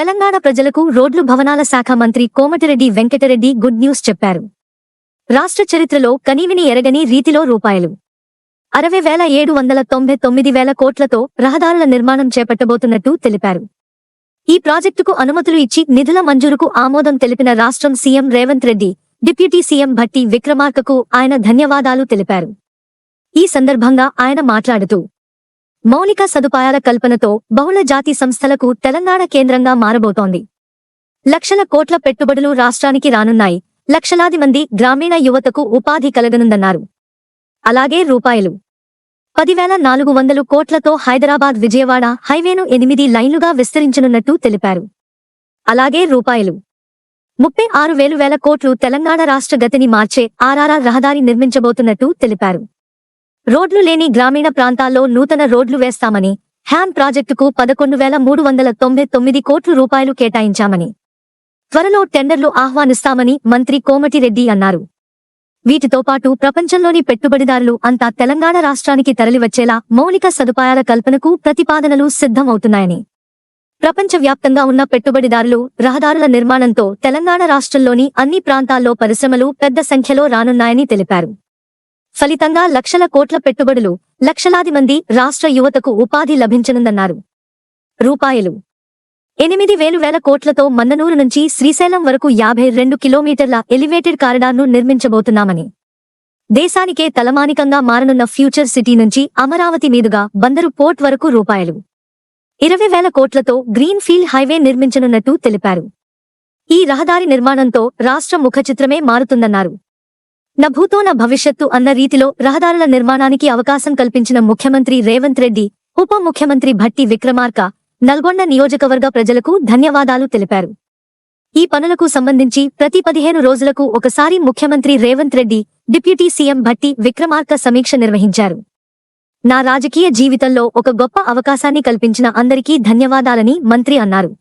తెలంగాణ ప్రజలకు రోడ్లు భవనాల శాఖ మంత్రి కోమటిరెడ్డి వెంకటరెడ్డి గుడ్ న్యూస్ చెప్పారు. రాష్ట్ర చరిత్రలో కనీవిని ఎరగని రీతిలో రూపాయలు 60,799 కోట్లతో రహదారుల నిర్మాణం చేపట్టబోతున్నట్టు తెలిపారు. ఈ ప్రాజెక్టుకు అనుమతులు ఇచ్చి నిధుల మంజూరుకు ఆమోదం తెలిపిన రాష్ట్రం CM Revanth Reddy, deputy CM Bhatti విక్రమార్కకు ఆయన ధన్యవాదాలు తెలిపారు. ఈ సందర్భంగా ఆయన మాట్లాడుతూ, మౌలిక సదుపాయాల కల్పనతో బహుళ జాతి సంస్థలకు తెలంగాణ కేంద్రంగా మారబోతోంది. లక్షల కోట్ల పెట్టుబడులు రాష్ట్రానికి రానున్నాయి. లక్షలాది మంది గ్రామీణ యువతకు ఉపాధి కలగనుందన్నారు. అలాగే రూపాయలు 10,400 కోట్లతో హైదరాబాద్ విజయవాడ హైవేను 8 లైన్లుగా విస్తరించనున్నట్టు తెలిపారు. అలాగే రూపాయలు 36,000 కోట్లు తెలంగాణ రాష్ట్ర గతిని మార్చే ఆర్ఆర్ఆర్ రహదారి నిర్మించబోతున్నట్టు తెలిపారు. రోడ్లు లేని గ్రామీణ ప్రాంతాల్లో నూతన రోడ్లు వేస్తామని, హ్యామ్ ప్రాజెక్టుకు 11,399 కోట్ల రూపాయలు కేటాయించామని, త్వరలో టెండర్లు ఆహ్వానిస్తామని మంత్రి కోమటిరెడ్డి అన్నారు. వీటితో పాటు ప్రపంచంలోని పెట్టుబడిదారులు అంతా తెలంగాణ రాష్ట్రానికి తరలివచ్చేలా మౌలిక సదుపాయాల కల్పనకు ప్రతిపాదనలు సిద్ధమవుతున్నాయని, ప్రపంచవ్యాప్తంగా ఉన్న పెట్టుబడిదారులు రహదారుల నిర్మాణంతో తెలంగాణ రాష్ట్రంలోని అన్ని ప్రాంతాల్లో పరిశ్రమలు పెద్ద సంఖ్యలో రానున్నాయని తెలిపారు. ఫలితంగా లక్షల కోట్ల పెట్టుబడులు, లక్షలాది మంది రాష్ట్ర యువతకు ఉపాధి లభించనుందన్నారు. రూపాయలు 8,000 కోట్లతో మన్ననూరు నుంచి శ్రీశైలం వరకు 52 కిలోమీటర్ల ఎలివేటెడ్ కారిడార్ను నిర్మించబోతున్నామని, దేశానికే తలమానికంగా మారనున్న ఫ్యూచర్ సిటీ నుంచి అమరావతి మీదుగా బందరు పోర్ట్ వరకు రూపాయలు 20,000 కోట్లతో గ్రీన్ ఫీల్డ్ హైవే నిర్మించనున్నట్టు తెలిపారు. ఈ రహదారి నిర్మాణంతో రాష్ట్ర ముఖచిత్రమే మారుతుందన్నారు. న భూతో న భవిష్యత్తు అన్న రీతిలో రహదారుల నిర్మాణానికి అవకాశం కల్పించిన ముఖ్యమంత్రి రేవంత్ రెడ్డి, ఉప ముఖ్యమంత్రి భట్టి విక్రమార్క, నల్గొండ నియోజకవర్గ ప్రజలకు ధన్యవాదాలు తెలిపారు. ఈ పనులకు సంబంధించి ప్రతి 15 రోజులకు ఒకసారి ముఖ్యమంత్రి రేవంత్ రెడ్డి, డిప్యూటీ సీఎం భట్టి విక్రమార్క సమీక్ష నిర్వహించారు. నా రాజకీయ జీవితంలో ఒక గొప్ప అవకాశాన్ని కల్పించిన అందరికీ ధన్యవాదాలని మంత్రి అన్నారు.